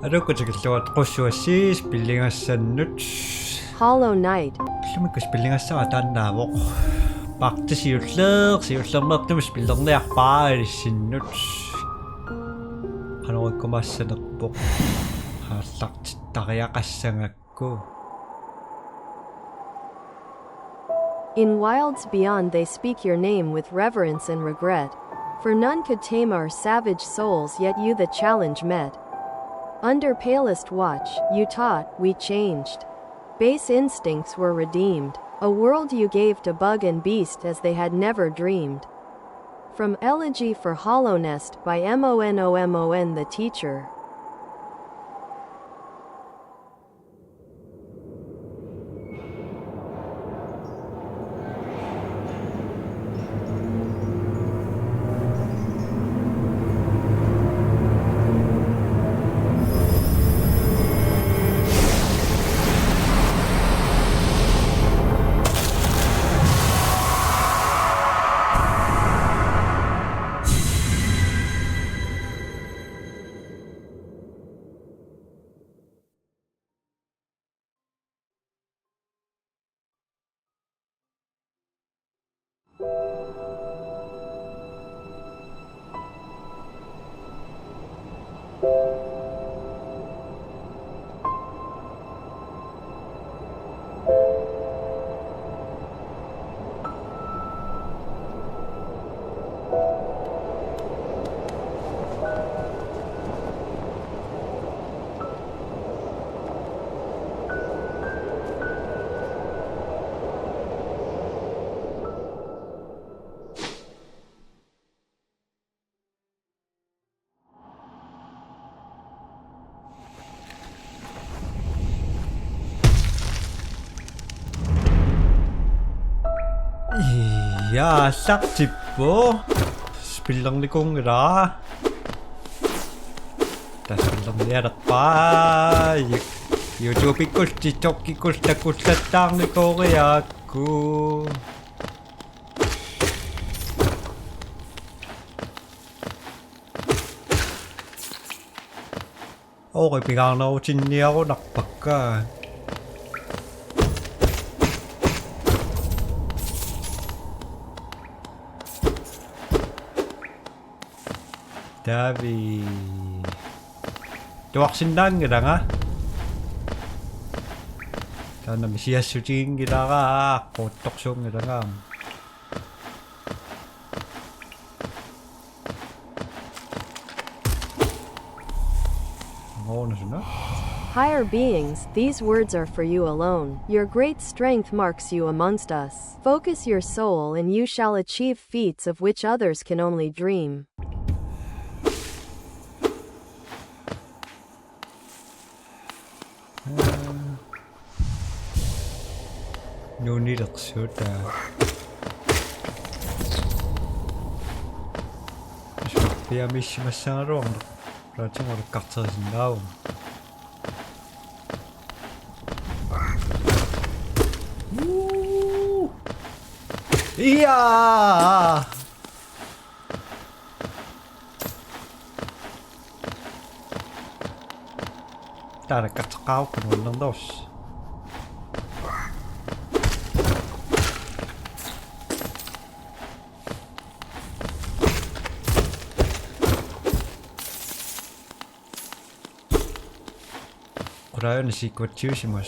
алуккутикиллуат qussuassiis pillingassannut Hollow Knight. иллумиккус pillingassara тааннаавоқ партисиуллеерсиуллернертумус пиллерниарпааилиссиннут qanориккумаассанерпоқ хааллартиттариақассангакку. In wilds beyond they speak your name with reverence and regret. For none could tame our savage souls, yet you the challenge met. Under palest watch, you taught, we changed. Base instincts were redeemed. A world you gave to bug and beast as they had never dreamed. From Elegy for Hollow Nest by MONOMON the Teacher. Ja, llaqtippo spillernikungera taspillernialerpaa YouTube-ikkus TikTok-ikkus takullattaarnikooriaakku ooripigaarnerutinniarunarpakkaa Davi tuaqsinnaanngilanga taana misiassutiingilaraa aqquuttorsuungilanga ngoonasuna Higher beings, these words are for you alone. Your great strength marks you amongst us. Focus your soul and you shall achieve feats of which others can only dream. Nuunilersuuta piamissimассааруарна раатимораккартерисиннааву Иа тараккартеқаруккунууннернерус Quraayuni sikkuatsiusimas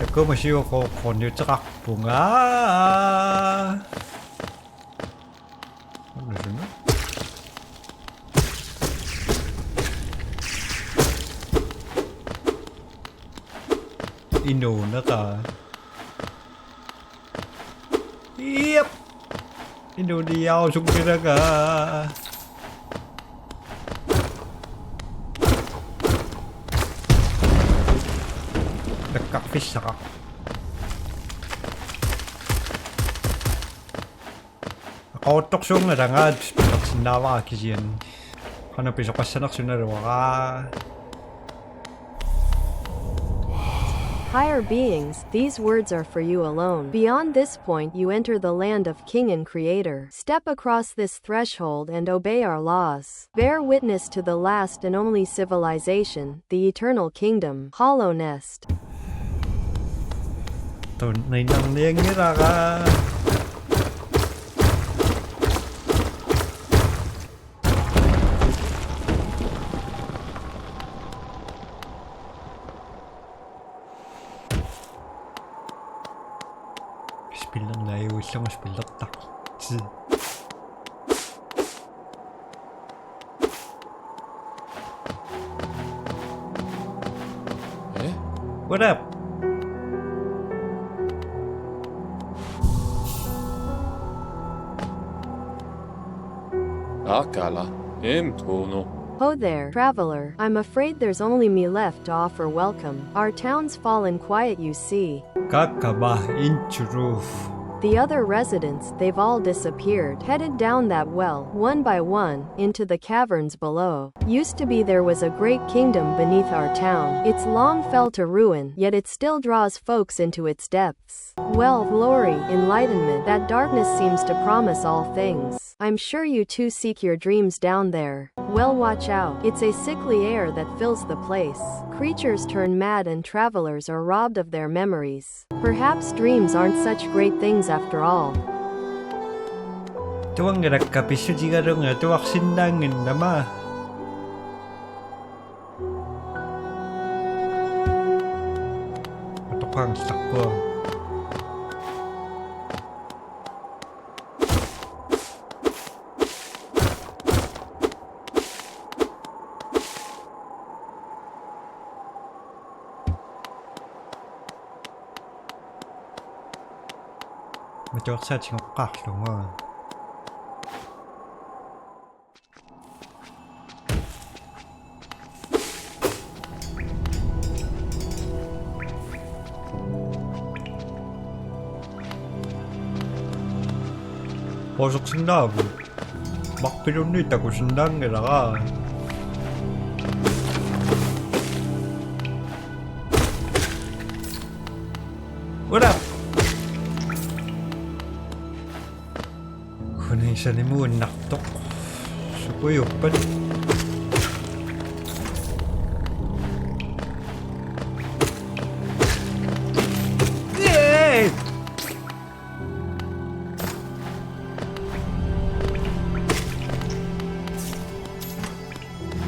Takkumasiu qorniuteqarpunga Onnesuna Inuuneqa Yep Inuuniausungiraga Fischara. Qauttorsuungalangaat pillersinnaavara kisian. Qana pisoqassanersunaluara. Higher beings, these words are for you alone. Beyond this point you enter the land of King and Creator. Step across this threshold and obey our laws. Bear witness to the last and only civilization, the eternal kingdom. Hollow Nest. Tunay ng niyang ka. Spillan na yung isang spillat tak. Eh? What up? Akala, tono. Ho there, traveler. I'm afraid there's only me left to offer welcome. Our town's fallen quiet, you see. Kakaba intro. The other residents, they've all disappeared, headed down that well, one by one, into the caverns below. Used to be there was a great kingdom beneath our town. It's long fell to ruin, yet it still draws folks into its depths. Wealth, glory, enlightenment, that darkness seems to promise all things. I'm sure you too seek your dreams down there. Well, watch out. It's a sickly air that fills the place. Creatures turn mad and travelers are robbed of their memories. Perhaps dreams aren't such great things after all. Tuwang nagkapisyudiga rin nga tuwak sindangin nama. Patukang sakwa. Machok sa chingok kaklo nga. 버섯 쓴다고 막 필요는 있다고 쓴다는 게다가 What up? Kung isa ni mo naktok sukuyupan Yay!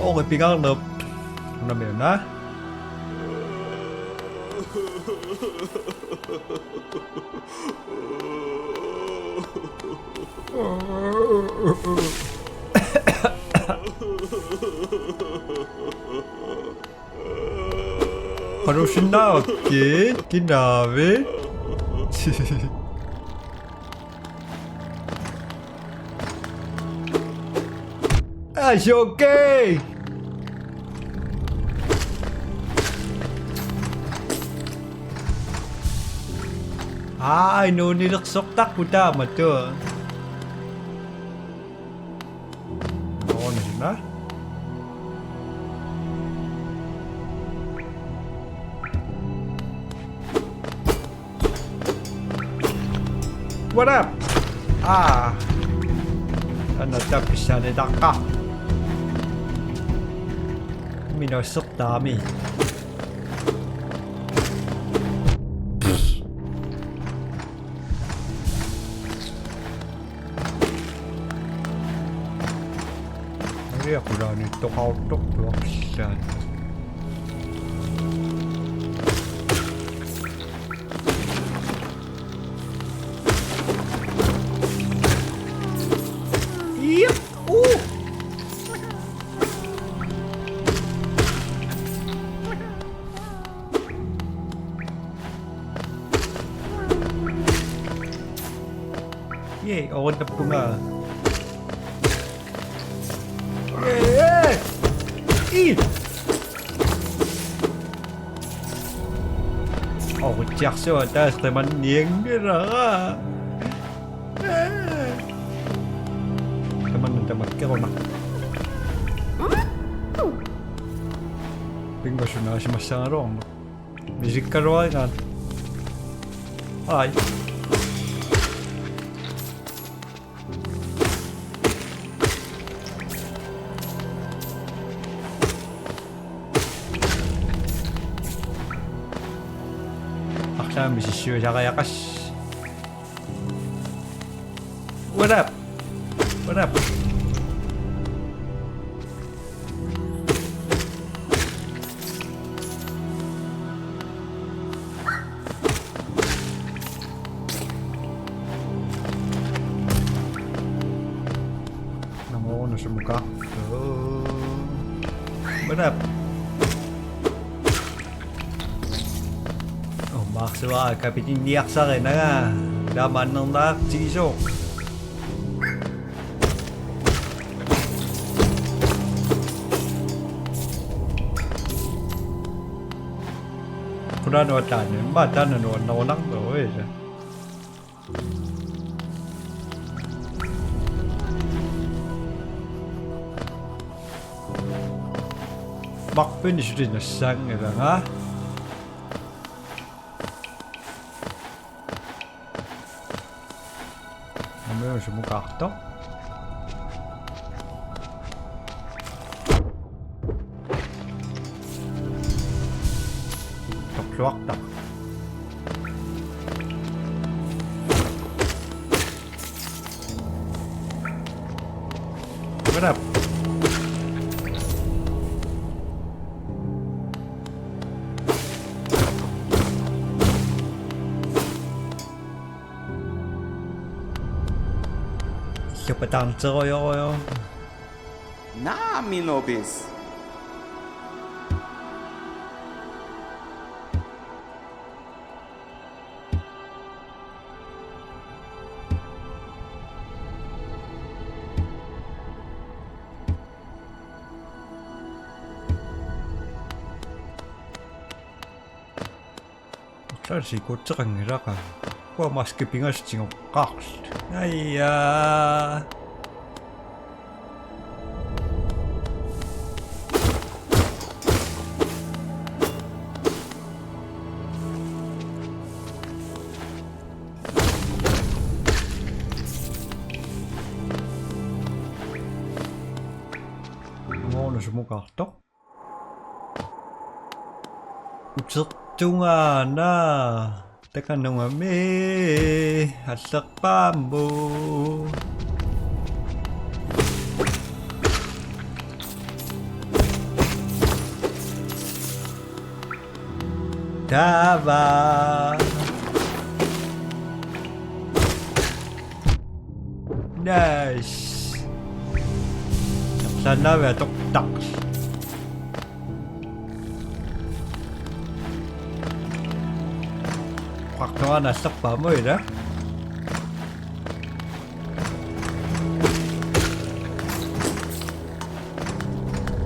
Okay, pigang lợp nó biểu đó хорошо окей кинаве окей no nilaksok tak puta mà chưa ngon này đó What up? Ano tapos na nidaka Minasok dami Akuran itu kautok tuaksan. Yep. Yay, awan na bunga. Chắc sẽ ta sẽ bắn niếng cái đó teman cái con nặng Bingo siya na siya masyarong มีสิกระร้อยกันอะไรakşam bir şişiyor şaka yakaş what up what up Semoga Benar Oh maksa kapitin diyak sa akin na nga Daman ng dak Jisok Kuna nốt đàn yun ba? Đàn nốt lang rồi Bak beni şuraya sen neden ha? Namıyor şu mu kalktı? Çok soğuk da. Berap? Siapa dancer yo? Nami nobis. Sarsi kutsang raka. Gua maske pingas cingok kaks. Ayya. Ngon là một gọt tóc. Rất trung à na. Teka nung ami hasak pambo. Tava. Nice. Sana về tóc tóc. Hoặc nó là sắp bấm rồi đó.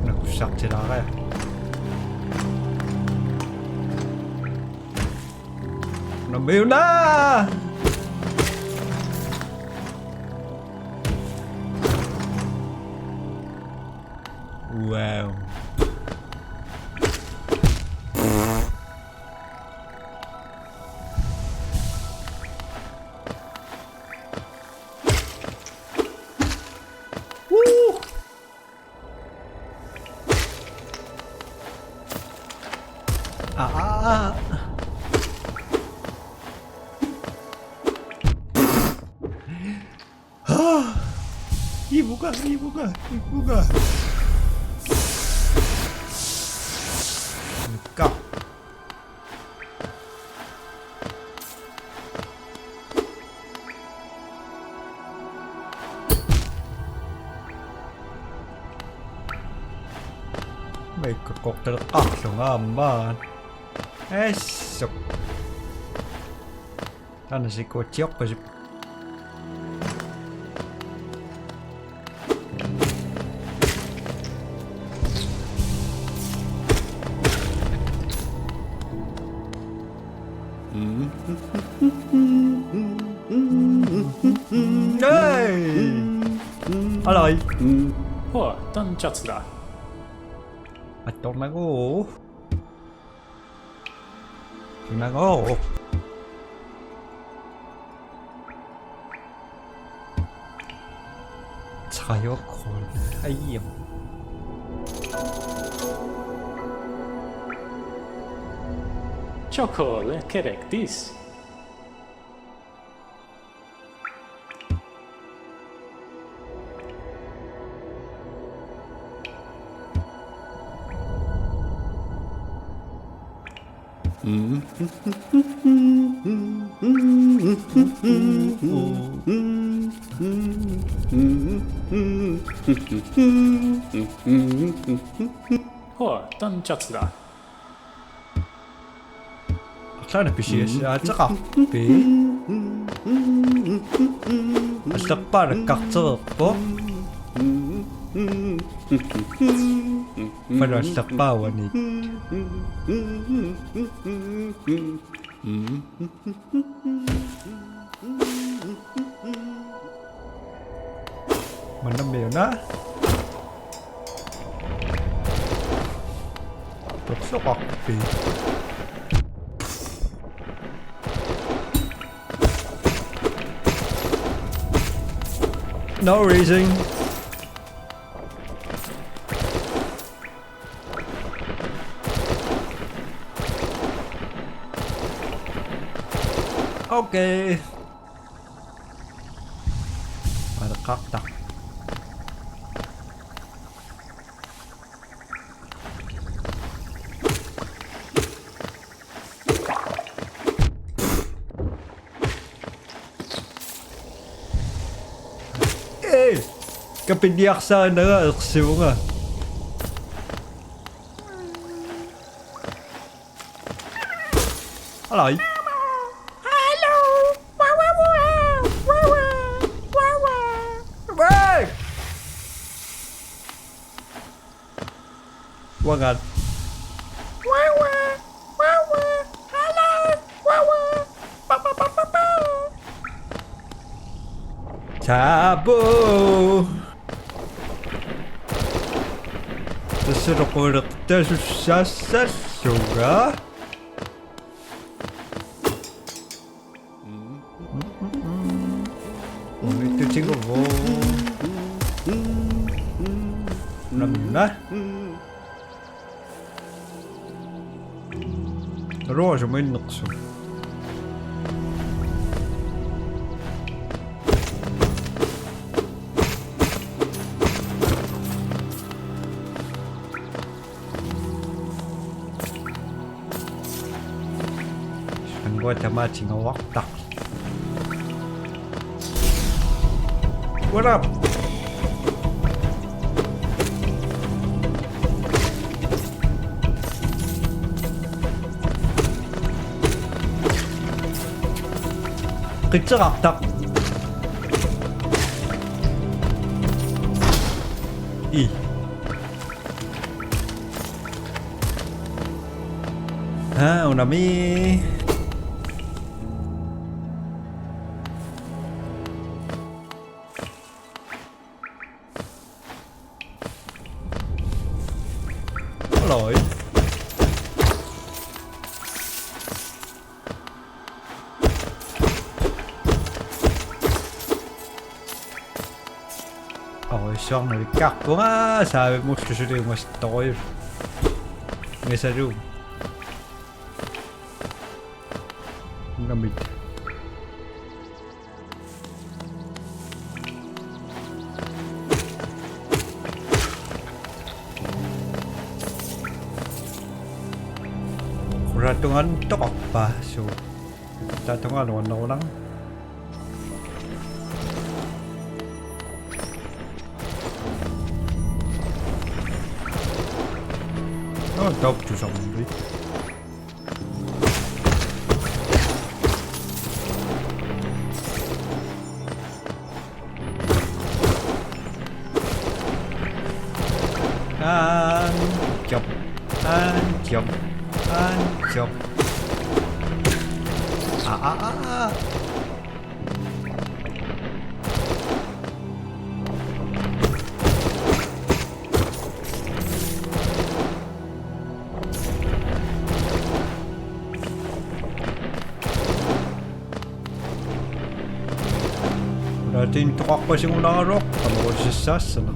Nó cũng sắp trên đó kìa. Nó biểu đó. Wow. Ibuka. Go. Mày cột tới xuống mà. Eso. Tänne se kootsi oppasi. Aloy. おい、単チャツだ。At torna ko. 지나고. 자유콜 하이요. Chokol kerektis. Tan chatsda. Kleine pisjes, ja, het is grappig. Als de paardenkachter op. Maar als de pauwen niet. Mana meron na? Tapos cockpit. No reason. Okay. Ada kakak. Kapindiyak sana nga, aksiyo nga. Alay. Hello! Hey! Wangan. Tabo! Terserah korek susah juga. Itu cinggu. Namna. Terus main naqsu. Buat sama cinggu waktu. What up? Kecil tak? Ih. Ah, unami. Lỗi. Ôi son này cắt quá sao một sự điều mà tối nghe sao luôn nằm bị ratungan tok apa so ratungan warna-warna oh top tu sampai Anjop Anjop tintoqaqqasigu naaruaq qamoqulsissaassana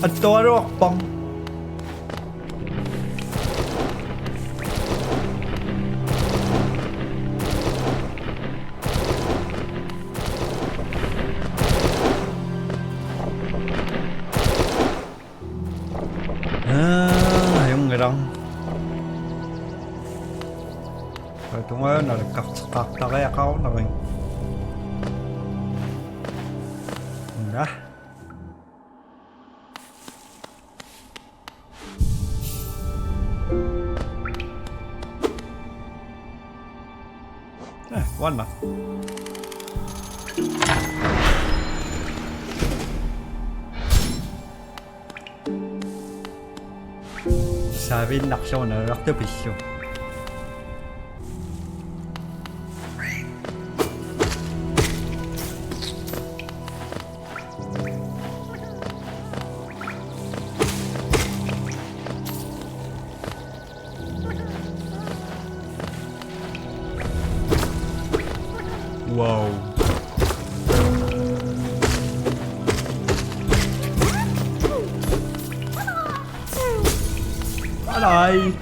attuaruarpang yung ngerang ito ngayon nagkaktakaya ka ako na rin nga wala sabi naksyon na rakto pisyo wow alay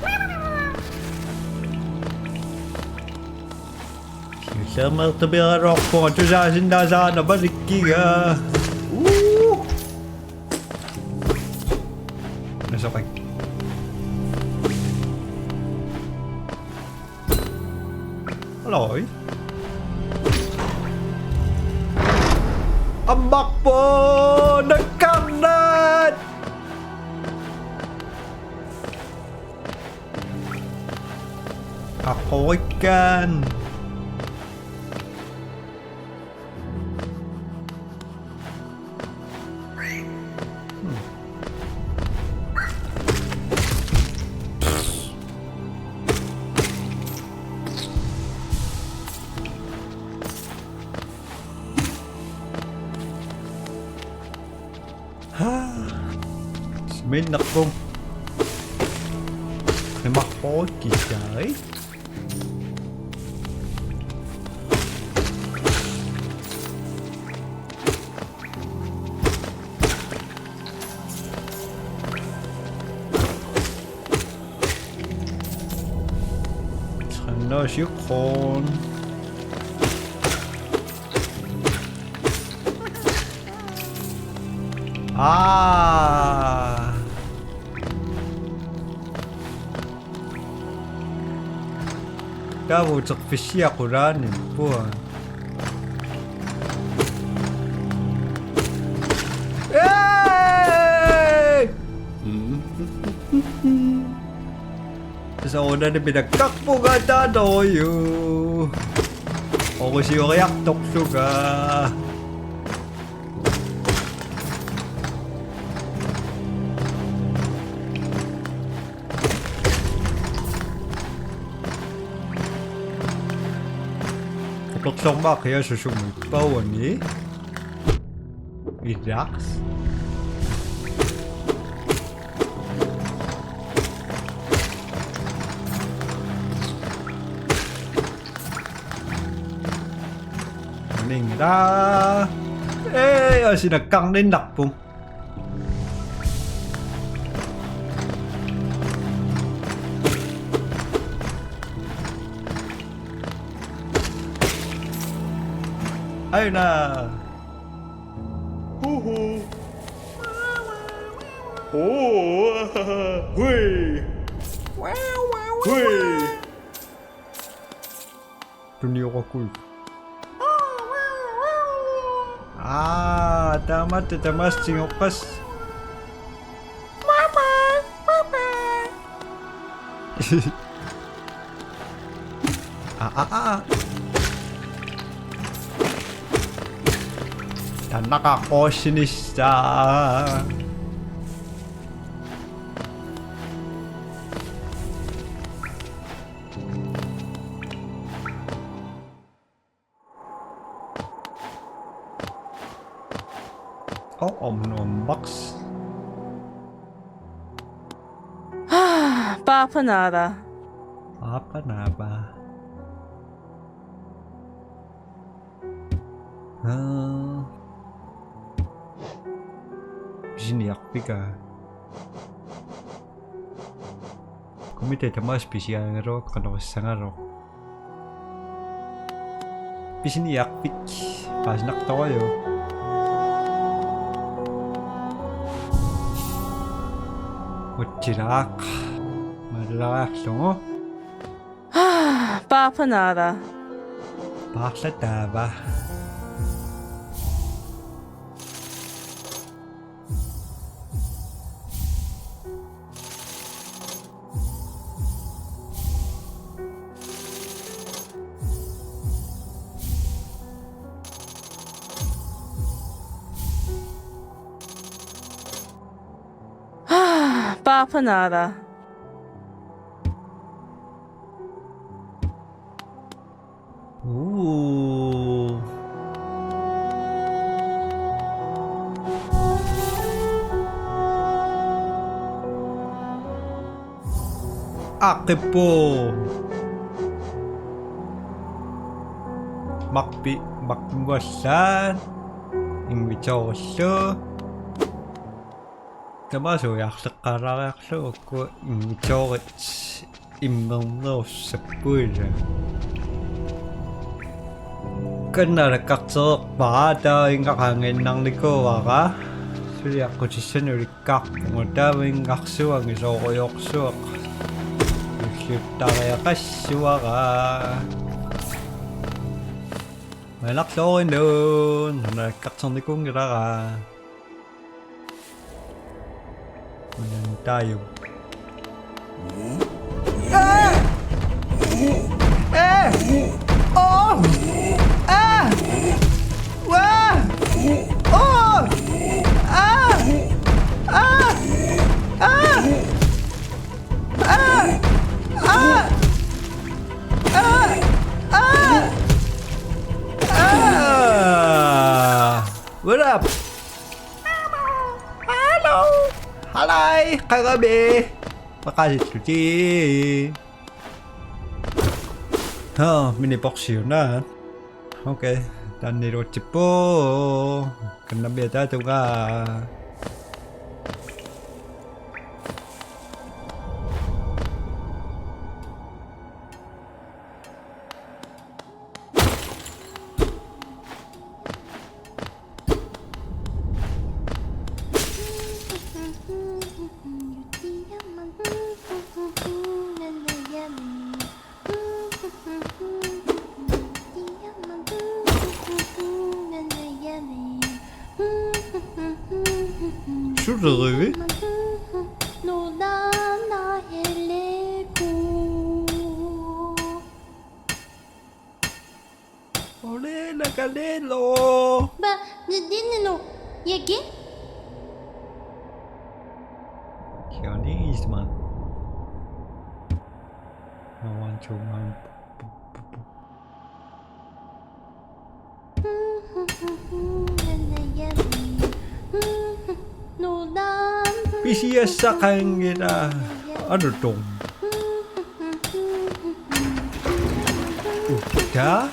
sama tabira rock po at sa sinda na balikiga nasakay alay ambak po nagkarnat ako ikan Mình nặc vùng cái mặt phố kỳ trái nó siêu khôn Kau cak visi aku ranin pun. Sa una na pinagkakpo ganda doyo. Ako siya kayak tokso ka. Toksong ba kaya susumugpaw ni? Relax. Ningda. Sinagkang din nakpong. Ayun na. Huhu. Oh. Hui. Hui. Dunia ko. Tama tatamas tingokas. Mama. Dan nakakoshinista. Oh, om box. Papa nada. Apa na ba? Bisiniakpika. Kumite tamas bisiangaro kanawasangaro. Bisiniakpik. Pasnak tayo. Uchirak. Malak mo. Papa nada. Bakla taba. Papa nada. Ooh. Akipo. Makwasan. Ingwichoso. Tamaso yaksakarayakso ko ingwichorits immernos sapura. Kenal kakso pada inga kangen nang niko waka. Suri ako sisenuri kak ngoda inga kakso ang iso koyokso. Kita kaya kaswa ka. Malak so doon. Nakakson niko ngira ka. Manan tayo. Oh! Ah! Wah! Oh! Ah! Ah! Ah! Ah! Ah! Ah! Ah! Ah! What up? Hello! Hi! Kagabi! Makasit ko mini-box yun na. Okay. Taniro tipo. Kanabi tayo nga. Şurada Olé, nagalelo! Ba, no 얘기? Chinese man. I want to Bisiya sa kanila. Ano tong? Uda?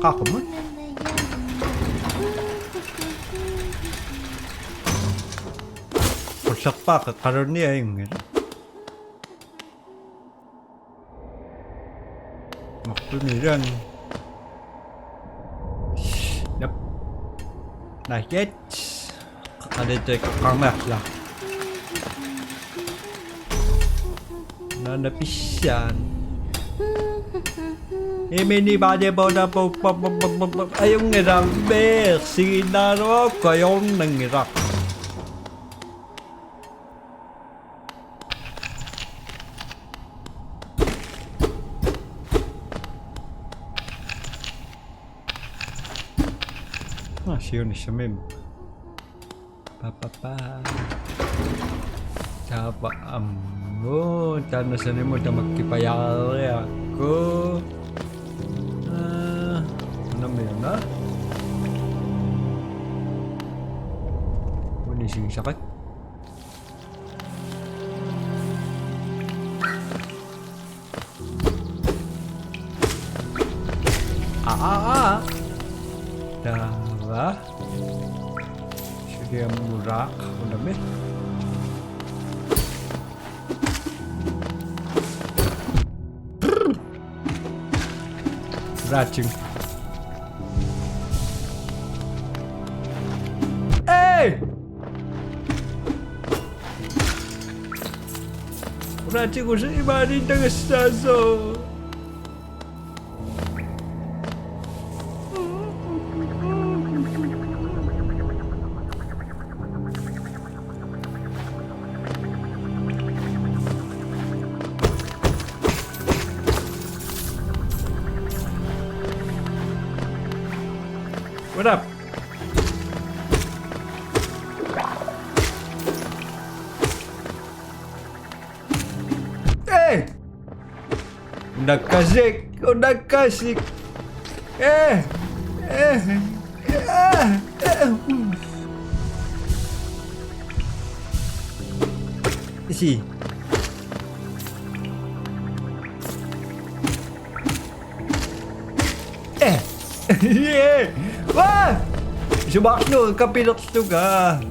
Kakamon? Pagsak pa, kakaroon niya yung maktumiran. Yep. Not yet. Kakalitik kamak lang. Nanapisyan. Mini bade boda po ayong ngirak ber sinaro kayong nangirak. Siya ni siya mem. Papa. Sapa ammo tanah sana mo ta magkipayari ako. Ano mo yun na? Wala siyang sakit. Dawa. Sige mura. Ano ba? Racing. Hey! Racing ko sa ibanin ng estaso. What up? Eh! Nakasik! Nakasik! Eh! Isi. Yeah! Wah! Subak no, kapilok to ka.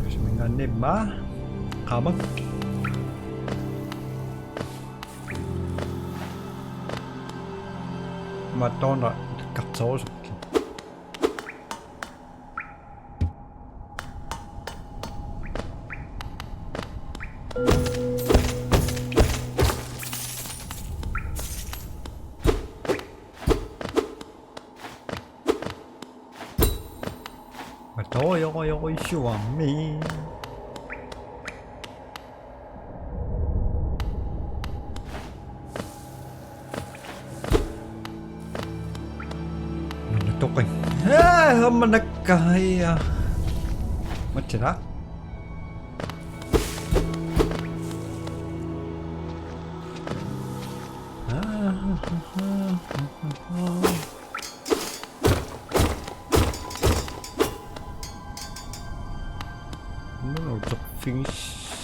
Sumingan ba? Kamang. Matona katsos. Tôi xuống mi. Mentok kan? Menekai ya. Macam apa?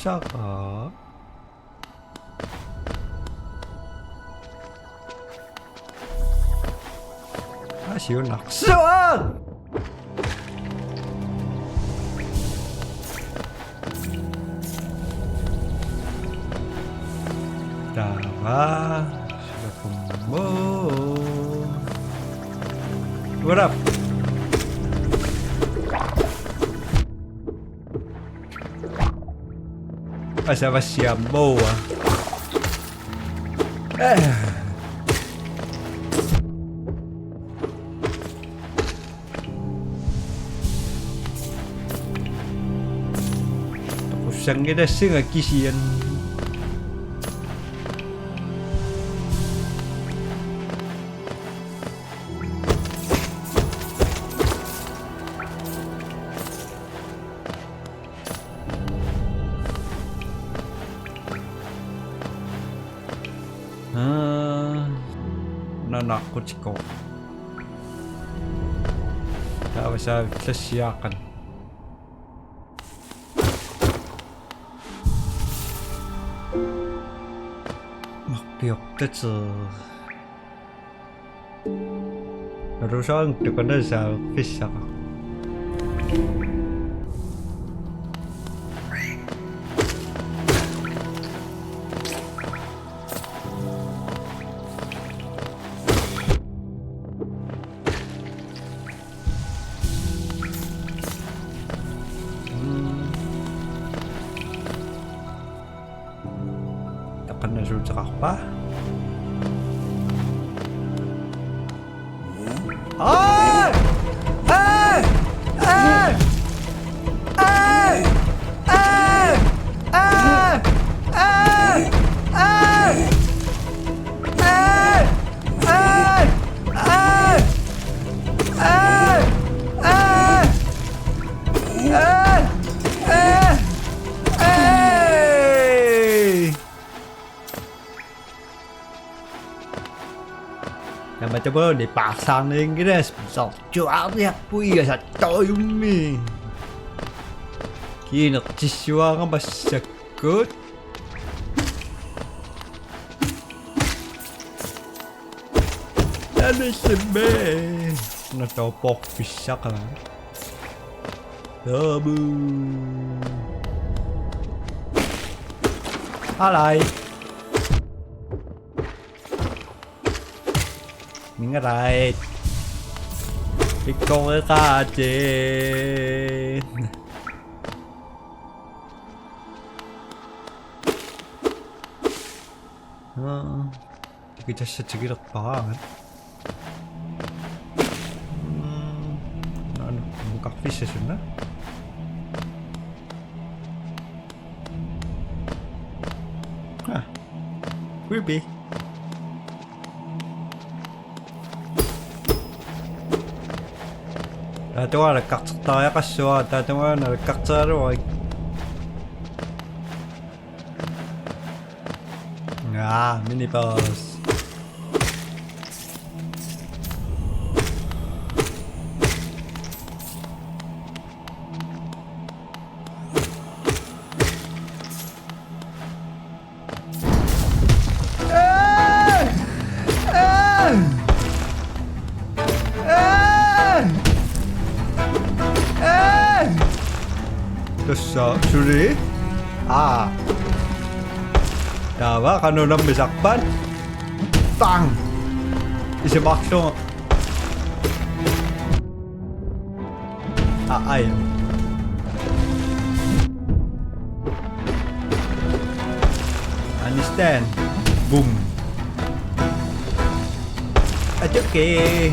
Saka Asyik naksuan. Dawa sudah kumpul. What up? Asa ba siya mo Tapos siyang ginasing kisiyan. Nanakot ko. Tapos sa sasyakan. Makpiyok tatsa. Narusang tukana sa fisa ka. Nasunod sa kakpa. Ay! Ay! Ay! Ay! Ay! Ay! Ay! Ay! Ay! Ay! Ay! Ay! Ay! Macam mana dipasang Inggris besar juara puya satu ini. Kini siswa kan masih good. Ano si Be? Natopok pisya ka lang. Dabu. Alay. Mingaray. Ikaw ka din. 이게 진짜 저기로 봐. 나는 뭔가 피시 줬나? 아, 꿀비. 나도 하나 깍졌다. 약간 좋아. 나도 하나 깍자로. Ah, mini-boss. 됐어, 줄이? 아. Dawa, kano nang misakpan? Tang! Isimakso. Ay. Understand? Boom. Okay.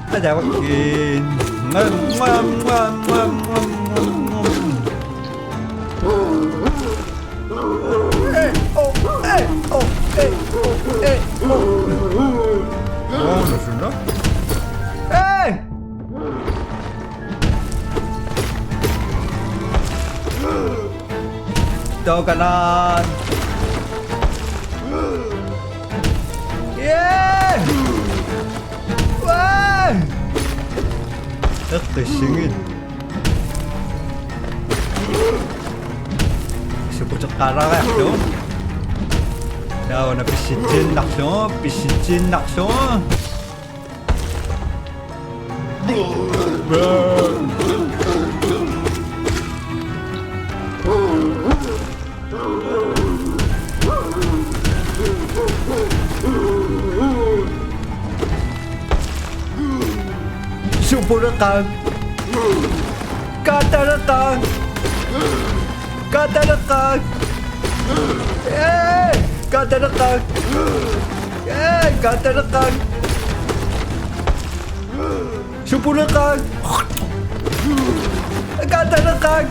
Ada wakin. Ngam ngam ngam ngam ngam ngam. 나준다? 에이! 또 가난! 예! 와! echt singin. Sebut sekarang ya dong. Ya, na pisitin nakson. Subukan. Katakan. Katakan. Katakan. Katakan. Subukan. Katakan. Katakan.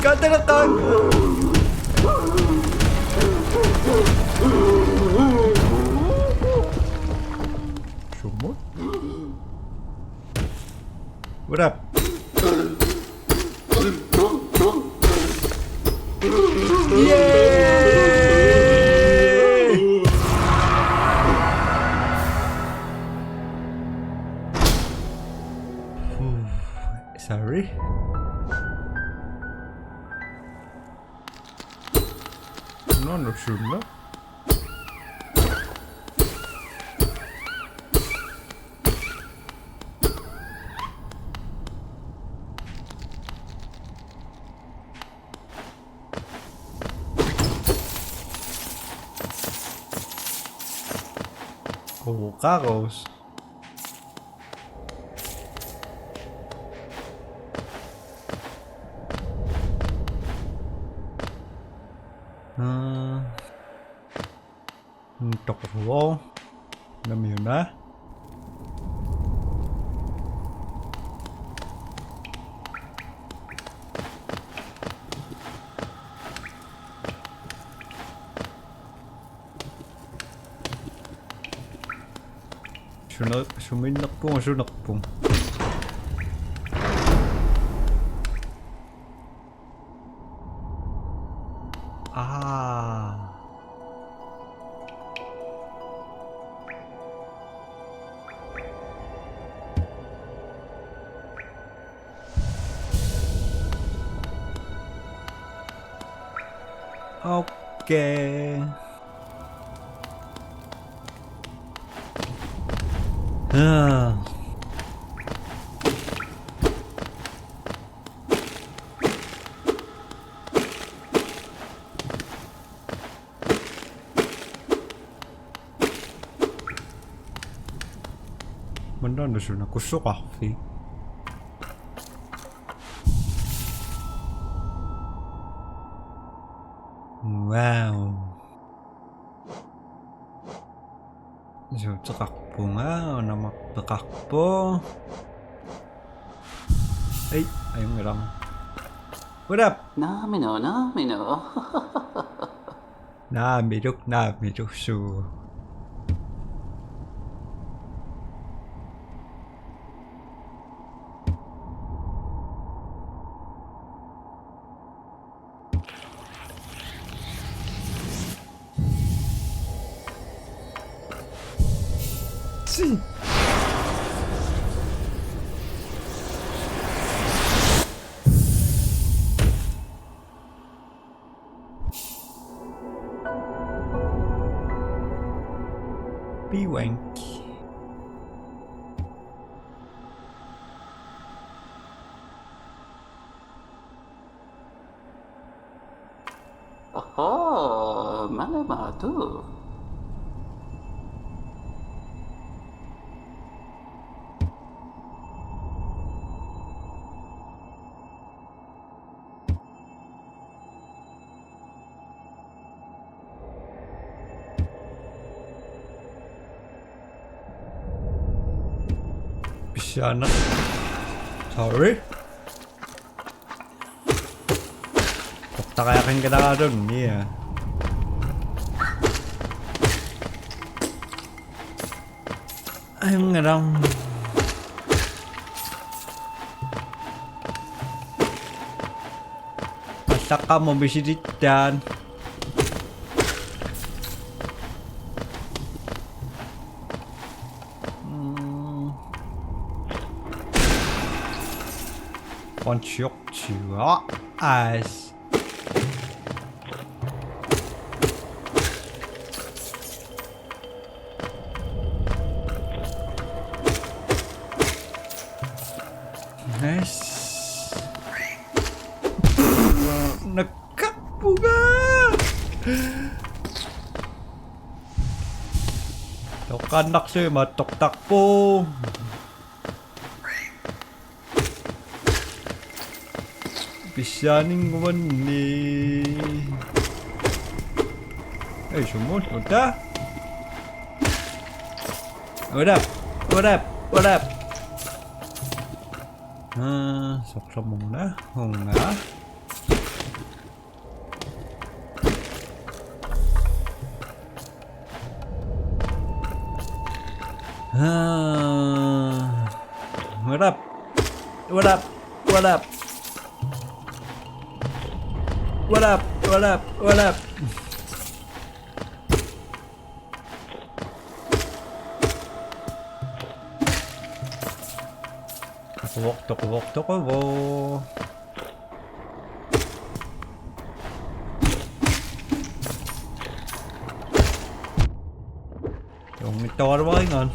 Katakan. Sumut? What up? Yay! Sorry. No, not sure. No. Oh, carros. Untuk ruang namanya suminak pong. Okay. Ah. Banda na siya nakusok kahve. Wow. So, takakpo nga. Namaktakakpo. Ay, ayun lang. What up? Namino. Namidok so. See. Be wanky. Oh, malamado. Sana. Sorry. Tukta kaya kang ganda doon. Yeah. Ayun nga lang. Basta ka mo bisitit dyan. Punch yok chua as. Nice. Nagkapuga. Tokanak siya matoktakpo. Pisyaning wani. Ay, sumot. Uta. What up? Saksa muna. Hunga. What up? Toko. Yung ito ka naman ngayon.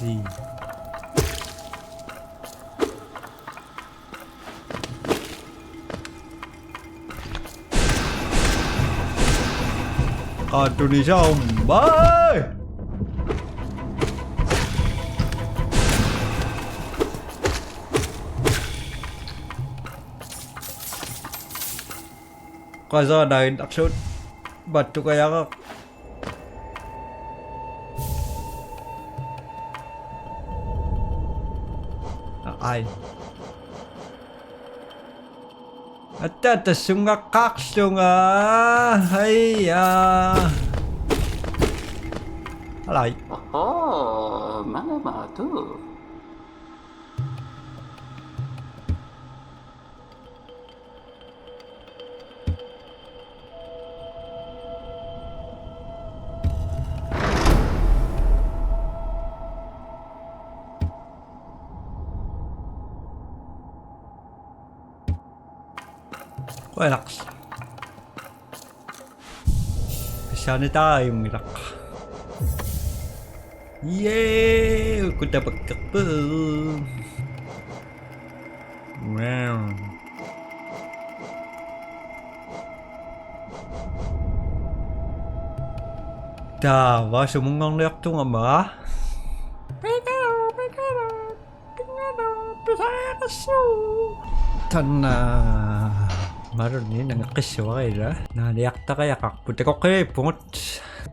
See. Indonesia bye. Kaza dahil aksyon batu kaya ka. Ay. At sunga kaksunga. Ay Alay. Oh, malamato. Relax. Sana tayo milak. Yay! Huwag ko na pagkakbo. Wow. Dawa, sumungang liyak to nga ba? Tana. Maron ni nangakiswa kayo na naliyak ta kaya kakpunta ko kayo pungot.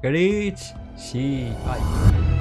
Galit. Si. Ay.